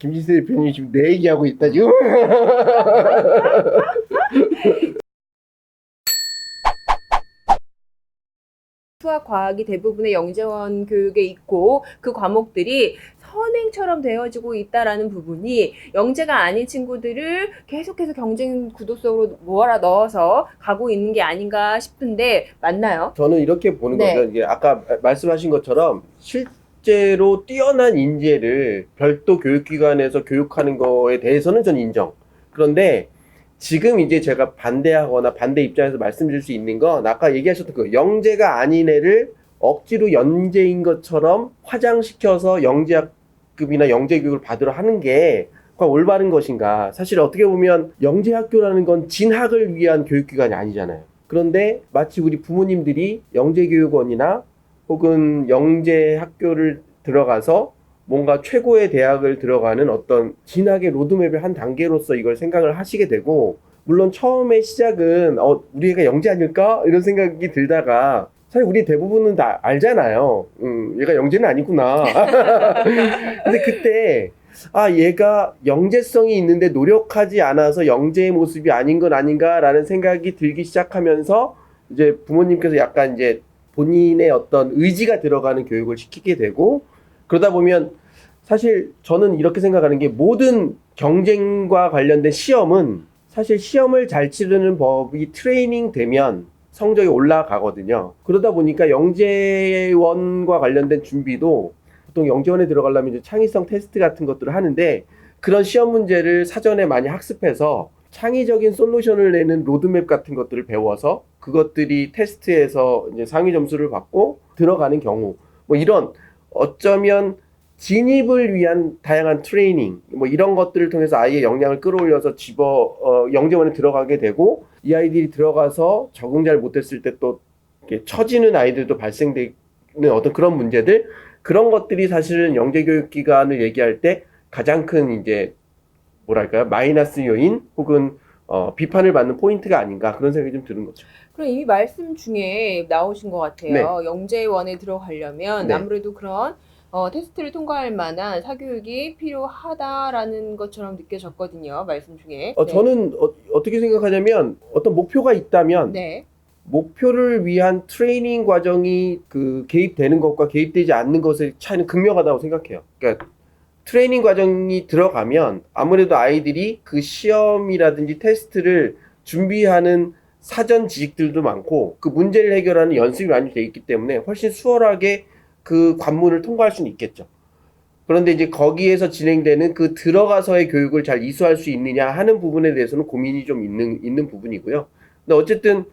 김지세 대표님이 지금 내 얘기하고 있다 지금. 수학, 과학이 대부분의 영재원 교육에 있고 그 과목들이 선행처럼 되어지고 있다라는 부분이 영재가 아닌 친구들을 계속해서 경쟁 구도 속으로 몰아 넣어서 가고 있는 게 아닌가 싶은데 맞나요? 저는 이렇게 보는 네. 거죠. 이게 아까 말씀하신 것처럼 실제로 뛰어난 인재를 별도 교육기관에서 교육하는 거에 대해서는 전 인정. 그런데 지금 이제 제가 반대하거나 반대 입장에서 말씀드릴 수 있는 건 아까 얘기하셨던 그 영재가 아닌 애를 억지로 연재인 것처럼 화장시켜서 영재학급이나 영재교육을 받으러 하는 게 과연 올바른 것인가. 사실 어떻게 보면 영재학교라는 건 진학을 위한 교육기관이 아니잖아요. 그런데 마치 우리 부모님들이 영재교육원이나 혹은 영재학교를 들어가서 뭔가 최고의 대학을 들어가는 어떤 진학의 로드맵의 한 단계로서 이걸 생각을 하시게 되고, 물론 처음에 시작은 우리 애가 영재 아닐까? 이런 생각이 들다가 사실 우리 대부분은 다 알잖아요. 얘가 영재는 아니구나. 근데 그때 얘가 영재성이 있는데 노력하지 않아서 영재의 모습이 아닌 건 아닌가라는 생각이 들기 시작하면서 이제 부모님께서 약간 이제 본인의 어떤 의지가 들어가는 교육을 시키게 되고, 그러다 보면 사실 저는 이렇게 생각하는 게 모든 경쟁과 관련된 시험은 사실 시험을 잘 치르는 법이 트레이닝 되면 성적이 올라가거든요. 그러다 보니까 영재원과 관련된 준비도 보통 영재원에 들어가려면 이제 창의성 테스트 같은 것들을 하는데, 그런 시험 문제를 사전에 많이 학습해서 창의적인 솔루션을 내는 로드맵 같은 것들을 배워서 그것들이 테스트에서 이제 상위 점수를 받고 들어가는 경우, 뭐 이런 어쩌면 진입을 위한 다양한 트레이닝, 뭐 이런 것들을 통해서 아이의 역량을 끌어올려서 영재원에 들어가게 되고, 이 아이들이 들어가서 적응 잘 못했을 때 또 처지는 아이들도 발생되는 어떤 그런 문제들, 그런 것들이 사실은 영재교육기관을 얘기할 때 가장 큰 이제 뭐랄까요, 마이너스 요인 혹은 비판을 받는 포인트가 아닌가, 그런 생각이 좀 드는 거죠. 그럼 이미 말씀 중에 나오신 것 같아요. 네. 영재원에 들어가려면 네. 아무래도 그런 테스트를 통과할 만한 사교육이 필요하다라는 것처럼 느껴졌거든요. 말씀 중에. 네. 저는 어떻게 생각하냐면, 어떤 목표가 있다면 네. 목표를 위한 트레이닝 과정이 개입되는 것과 개입되지 않는 것의 차이는 극명하다고 생각해요. 그러니까 트레이닝 과정이 들어가면 아무래도 아이들이 그 시험이라든지 테스트를 준비하는 사전 지식들도 많고 그 문제를 해결하는 연습이 많이 돼 있기 때문에 훨씬 수월하게 그 관문을 통과할 수는 있겠죠. 그런데 이제 거기에서 진행되는 그 들어가서의 교육을 잘 이수할 수 있느냐 하는 부분에 대해서는 고민이 좀 있는 부분이고요. 근데 어쨌든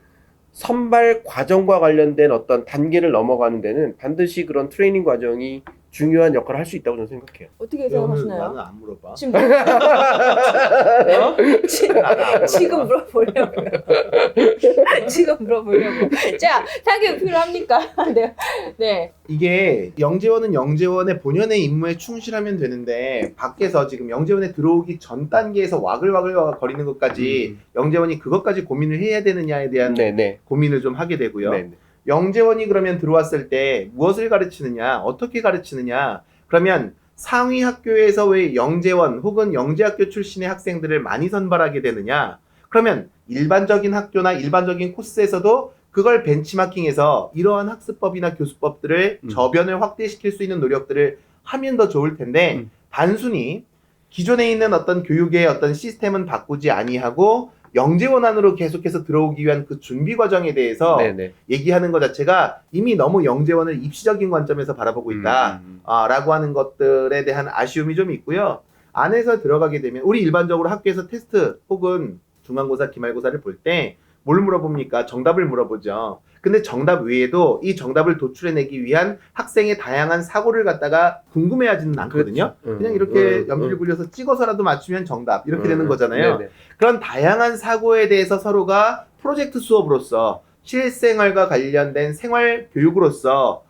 선발 과정과 관련된 어떤 단계를 넘어가는 데는 반드시 그런 트레이닝 과정이 중요한 역할을 할 수 있다고 저는 생각해요. 어떻게 나는 생각하시나요? 안 물어봐. 지금 지금 물어보려고요. 지금 물어보려고. 자, 사교육 필요합니까? 네. 네. 이게 영재원은 영재원의 본연의 임무에 충실하면 되는데 밖에서 지금 영재원에 들어오기 전 단계에서 와글와글 거리는 것까지 영재원이 그것까지 고민을 해야 되느냐에 대한 네네. 고민을 좀 하게 되고요. 네네. 영재원이 그러면 들어왔을 때 무엇을 가르치느냐, 어떻게 가르치느냐. 그러면 상위 학교에서 왜 영재원 혹은 영재학교 출신의 학생들을 많이 선발하게 되느냐. 그러면 일반적인 학교나 일반적인 코스에서도 그걸 벤치마킹해서 이러한 학습법이나 교수법들을 저변을 확대시킬 수 있는 노력들을 하면 더 좋을 텐데 단순히 기존에 있는 어떤 교육의 어떤 시스템은 바꾸지 아니하고 영재원 안으로 계속해서 들어오기 위한 그 준비 과정에 대해서 네네. 얘기하는 것 자체가 이미 너무 영재원을 입시적인 관점에서 바라보고 있다 라고 하는 것들에 대한 아쉬움이 좀 있고요. 안에서 들어가게 되면 우리 일반적으로 학교에서 테스트 혹은 중간고사, 기말고사를 볼 때 뭘 물어봅니까? 정답을 물어보죠. 근데 정답 외에도 이 정답을 도출해내기 위한 학생의 다양한 사고를 갖다가 궁금해하지는 않거든요. 그렇죠. 그냥 이렇게 연필 굴려서 찍어서라도 맞추면 정답 이렇게 되는 거잖아요. 네네. 그런 다양한 사고에 대해서 서로가 프로젝트 수업으로서 실생활과 관련된 생활 교육으로서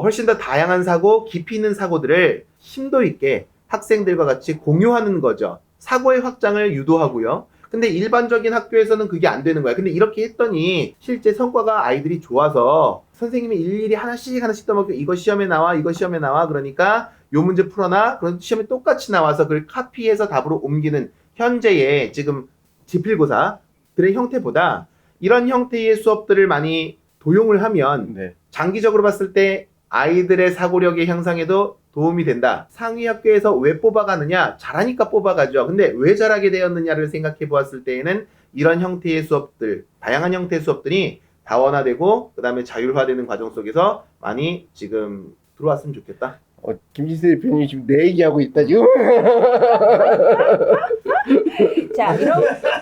훨씬 더 다양한 사고, 깊이 있는 사고들을 심도 있게 학생들과 같이 공유하는 거죠. 사고의 확장을 유도하고요. 근데 일반적인 학교에서는 그게 안 되는 거야. 근데 이렇게 했더니 실제 성과가 아이들이 좋아서 선생님이 일일이 하나씩 떠먹고 이거 시험에 나와, 이거 시험에 나와. 그러니까 요 문제 풀어놔. 그럼 시험에 똑같이 나와서 그걸 카피해서 답으로 옮기는 현재의 지금 지필고사들의 형태보다 이런 형태의 수업들을 많이 도용을 하면 네. 장기적으로 봤을 때 아이들의 사고력의 향상에도 도움이 된다. 상위 학교에서 왜 뽑아가느냐? 잘하니까 뽑아가죠. 근데 왜 잘하게 되었느냐를 생각해 보았을 때에는 이런 형태의 수업들, 다양한 형태의 수업들이 다원화되고 그 다음에 자율화되는 과정 속에서 많이 지금 들어왔으면 좋겠다. 김진세 대표님이 지금 내 얘기하고 있다 지금. 자,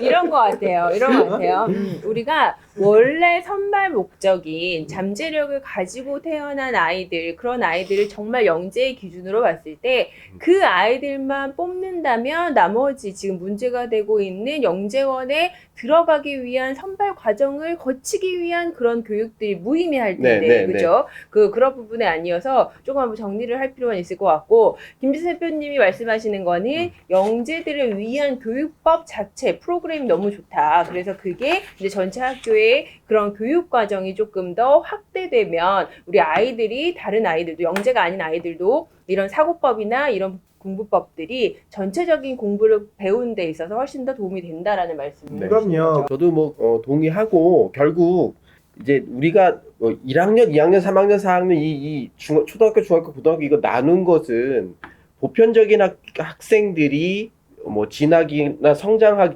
이런 거 같아요. 이런 거 같아요. 우리가 원래 선발 목적인 잠재력을 가지고 태어난 아이들, 그런 아이들을 정말 영재의 기준으로 봤을 때 그 아이들만 뽑는다면 나머지 지금 문제가 되고 있는 영재원에 들어가기 위한 선발 과정을 거치기 위한 그런 교육들이 무의미할 텐데, 그죠? 그런 부분이 아니어서 조금 한번 정리를 할 필요가 있을 것 같고, 김진세 대표님이 말씀하시는 거는 영재들을 위한 교육법 자체, 프로그램이 너무 좋다. 그래서 그게 이제 전체 학교의 그런 교육 과정이 조금 더 확대되면 우리 아이들이, 다른 아이들도, 영재가 아닌 아이들도 이런 사고법이나 이런 공부법들이 전체적인 공부를 배우는 데 있어서 훨씬 더 도움이 된다라는 말씀을 네. 그럼요. 저도 뭐 동의하고 결국 이제 우리가 1학년, 2학년, 3학년, 4학년 이 초등학교, 중학교, 고등학교 이거 나눈 것은 보편적인 학생들이 뭐 진학이나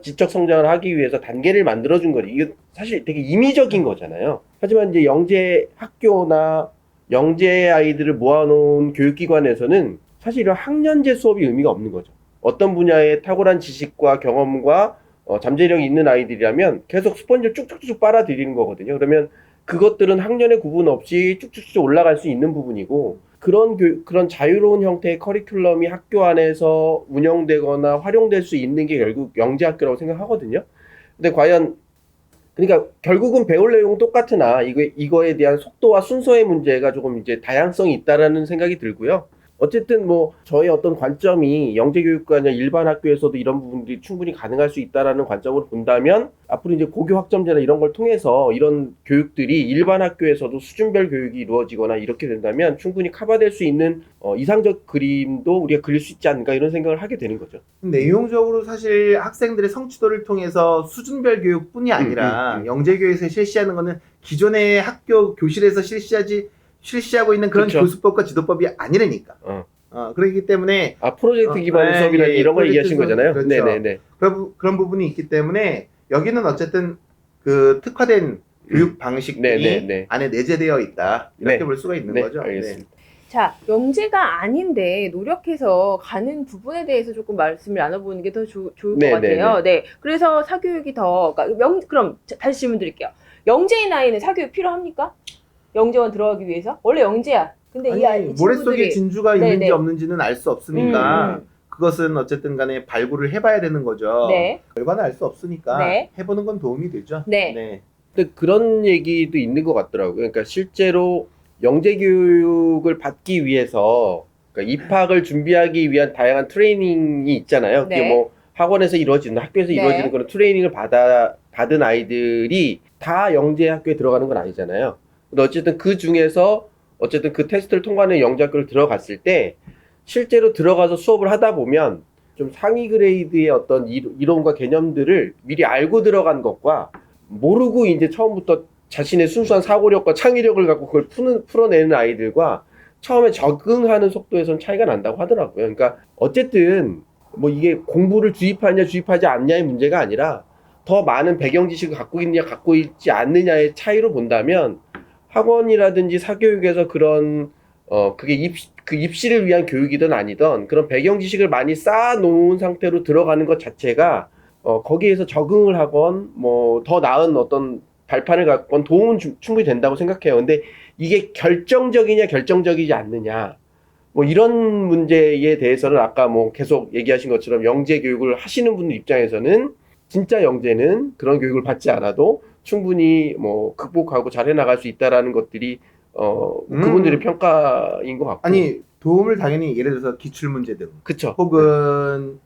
지적 성장을 하기 위해서 단계를 만들어준 거지. 이게 사실 되게 임의적인 거잖아요. 하지만 이제 영재 학교나 영재 아이들을 모아놓은 교육기관에서는 사실 이런 학년제 수업이 의미가 없는 거죠. 어떤 분야에 탁월한 지식과 경험과 잠재력이 있는 아이들이라면 계속 스펀지를 쭉쭉쭉 빨아들이는 거거든요. 그러면 그것들은 학년의 구분 없이 쭉쭉쭉 올라갈 수 있는 부분이고, 그런 자유로운 형태의 커리큘럼이 학교 안에서 운영되거나 활용될 수 있는 게 결국 영재학교라고 생각하거든요. 근데 과연, 그러니까 결국은 배울 내용은 똑같으나 이거에 대한 속도와 순서의 문제가 조금 이제 다양성이 있다라는 생각이 들고요. 어쨌든 뭐 저의 어떤 관점이 영재교육과나 일반 학교에서도 이런 부분들이 충분히 가능할 수 있다라는 관점으로 본다면 앞으로 이제 고교 학점제나 이런 걸 통해서 이런 교육들이 일반 학교에서도 수준별 교육이 이루어지거나 이렇게 된다면 충분히 커버될 수 있는 이상적 그림도 우리가 그릴 수 있지 않을까 이런 생각을 하게 되는 거죠. 내용적으로 사실 학생들의 성취도를 통해서 수준별 교육뿐이 아니라 영재교육에서 실시하는 거는 기존의 학교 교실에서 실시하고 있는 그런 그쵸. 교수법과 지도법이 아니라니까. 그렇기 때문에 프로젝트 기반의 수업이나 이런 걸 얘기하신 거잖아요. 그렇죠. 네네네. 그런 부분이 있기 때문에 여기는 어쨌든 그 특화된 교육 방식들이 네네네. 안에 내재되어 있다. 이렇게 네. 볼 수가 있는 네, 거죠. 알겠습니다. 자, 영재가 아닌데 노력해서 가는 부분에 대해서 조금 말씀을 나눠보는 게 더 좋을 것 같아요. 네. 그래서 사교육이 그럼 다시 질문 드릴게요. 영재인 아이는 사교육 필요합니까? 영재원 들어가기 위해서? 원래 영재야. 근데 이 모래속에 진주가 있는지 네네. 없는지는 알 수 없으니까 그것은 어쨌든 간에 발굴을 해봐야 되는 거죠. 네. 결과는 알 수 없으니까 네. 해보는 건 도움이 되죠. 네. 근데 그런 얘기도 있는 것 같더라고요. 그러니까 실제로 영재 교육을 받기 위해서, 그러니까 입학을 준비하기 위한 다양한 트레이닝이 있잖아요. 그게 네. 뭐 학원에서 이루어지는, 학교에서 네. 이루어지는 그런 트레이닝을 받은 아이들이 다 영재 학교에 들어가는 건 아니잖아요. 근데 어쨌든 그 중에서 어쨌든 그 테스트를 통과하는 영재 학교를 들어갔을 때 실제로 들어가서 수업을 하다 보면 좀 상위 그레이드의 어떤 이론과 개념들을 미리 알고 들어간 것과 모르고 이제 처음부터 자신의 순수한 사고력과 창의력을 갖고 그걸 풀어내는 아이들과 처음에 적응하는 속도에선 차이가 난다고 하더라고요. 그러니까 어쨌든 뭐 이게 공부를 주입하냐 주입하지 않냐의 문제가 아니라 더 많은 배경 지식을 갖고 있느냐 갖고 있지 않느냐의 차이로 본다면 학원이라든지 사교육에서 그런 그게 입시를 위한 교육이든 아니든 그런 배경 지식을 많이 쌓아놓은 상태로 들어가는 것 자체가 거기에서 적응을 하건 뭐 더 나은 어떤 발판을 갖건 도움은 충분히 된다고 생각해요. 근데 이게 결정적이냐 결정적이지 않느냐 뭐 이런 문제에 대해서는 아까 뭐 계속 얘기하신 것처럼 영재 교육을 하시는 분들 입장에서는 진짜 영재는 그런 교육을 받지 않아도 충분히 뭐 극복하고 잘 해나갈 수 있다라는 것들이 그분들의 평가인 것 같고. 아니 도움을 당연히 예를 들어서 기출문제 등 그쵸. 혹은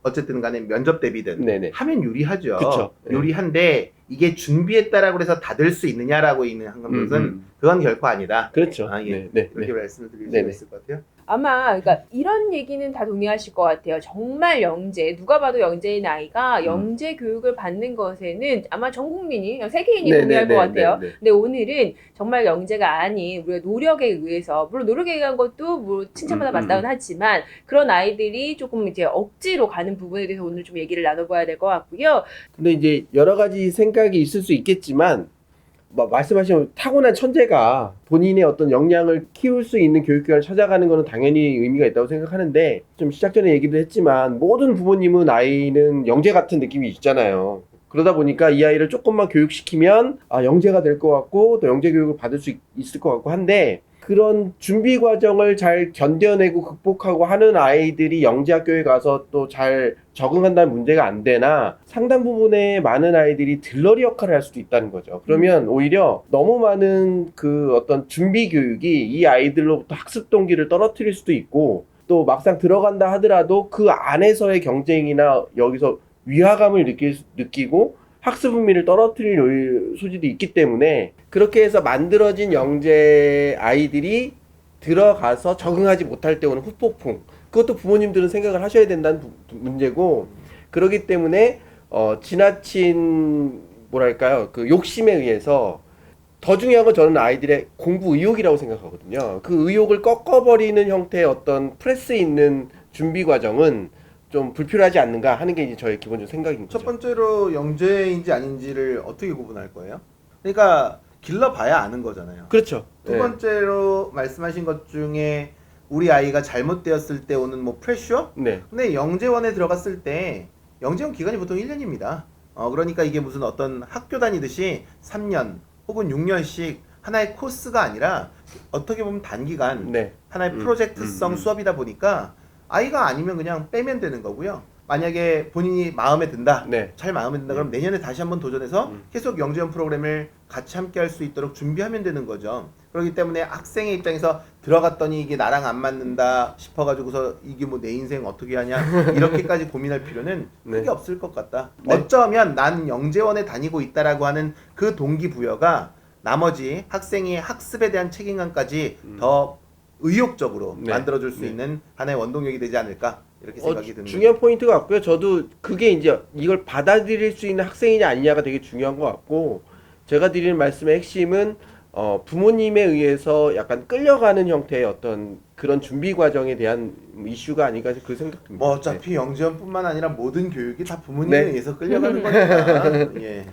어쨌든 간에 면접 대비든 네네. 하면 유리하죠. 그쵸. 유리한데 이게 준비했다라고 해서 다 될 수 있느냐라고 있는 한 것은 그건 결코 아니다. 그렇죠. 아, 예. 네. 그렇게 말씀을 드릴 네네. 수 있을 것 같아요. 아마 그러니까 이런 얘기는 다 동의하실 것 같아요. 정말 영재, 누가 봐도 영재인 아이가 영재 교육을 받는 것에는 아마 전 국민이, 세계인이 동의할 것 같아요. 근데 오늘은 정말 영재가 아닌 우리가 노력에 의해서, 물론 노력에 의한 것도 뭐 칭찬받아 맞다고는 하지만 그런 아이들이 조금 이제 억지로 가는 부분에 대해서 오늘 좀 얘기를 나눠봐야 될 것 같고요. 근데 이제 여러 가지 생각이 있을 수 있겠지만 말씀하신 타고난 천재가 본인의 어떤 역량을 키울 수 있는 교육기관을 찾아가는 것은 당연히 의미가 있다고 생각하는데, 좀 시작 전에 얘기도 했지만 모든 부모님은 아이는 영재 같은 느낌이 있잖아요. 그러다 보니까 이 아이를 조금만 교육시키면 영재가 될 것 같고 또 영재 교육을 받을 수 있을 것 같고 한데, 그런 준비 과정을 잘 견뎌내고 극복하고 하는 아이들이 영재학교에 가서 또 잘 적응한다는 문제가 안 되나, 상당 부분의 많은 아이들이 들러리 역할을 할 수도 있다는 거죠. 그러면 오히려 너무 많은 그 어떤 준비 교육이 이 아이들로부터 학습 동기를 떨어뜨릴 수도 있고, 또 막상 들어간다 하더라도 그 안에서의 경쟁이나 여기서 위화감을 느끼고 학습 흥미를 떨어뜨릴 소지도 있기 때문에, 그렇게 해서 만들어진 영재 아이들이 들어가서 적응하지 못할 때 오는 후폭풍, 그것도 부모님들은 생각을 하셔야 된다는 문제고, 그렇기 때문에 지나친 뭐랄까요, 그 욕심에 의해서, 더 중요한 건 저는 아이들의 공부 의욕이라고 생각하거든요. 그 의욕을 꺾어버리는 형태의 어떤 프레스 있는 준비 과정은 좀 불필요하지 않는가 하는 게 이제 저의 기본적인 생각인 거죠. 첫 번째로 영재인지 아닌지를 어떻게 구분할 거예요? 그러니까 길러봐야 아는 거잖아요. 그렇죠. 두 번째로 말씀하신 것 중에 우리 아이가 잘못되었을 때 오는 뭐 프레셔? 네. 근데 영재원에 들어갔을 때 영재원 기간이 보통 1년입니다. 그러니까 이게 무슨 어떤 학교 다니듯이 3년 혹은 6년씩 하나의 코스가 아니라 어떻게 보면 단기간 네. 하나의 프로젝트성 수업이다 보니까 아이가 아니면 그냥 빼면 되는 거고요. 만약에 본인이 마음에 든다, 네. 잘 마음에 든다, 그럼 내년에 다시 한번 도전해서 계속 영재원 프로그램을 같이 함께 할 수 있도록 준비하면 되는 거죠. 그렇기 때문에 학생의 입장에서 들어갔더니 이게 나랑 안 맞는다 싶어가지고서 이게 뭐 내 인생 어떻게 하냐 이렇게까지 고민할 필요는 크게 네. 없을 것 같다. 네. 어쩌면 난 영재원에 다니고 있다라고 하는 그 동기부여가 나머지 학생의 학습에 대한 책임감까지 더 의욕적으로 네. 만들어줄 수 네. 있는 하나의 원동력이 되지 않을까 이렇게 생각이 듭니다. 중요한 포인트 같고요. 저도 그게 이제 이걸 받아들일 수 있는 학생이냐 아니냐가 되게 중요한 것 같고, 제가 드리는 말씀의 핵심은 부모님에 의해서 약간 끌려가는 형태의 어떤 그런 준비 과정에 대한 이슈가 아닌가 그 생각 듭니다. 뭐 어차피 영재원뿐만 아니라 모든 교육이 다 부모님에 네. 의해서 끌려가는 거니까. 예.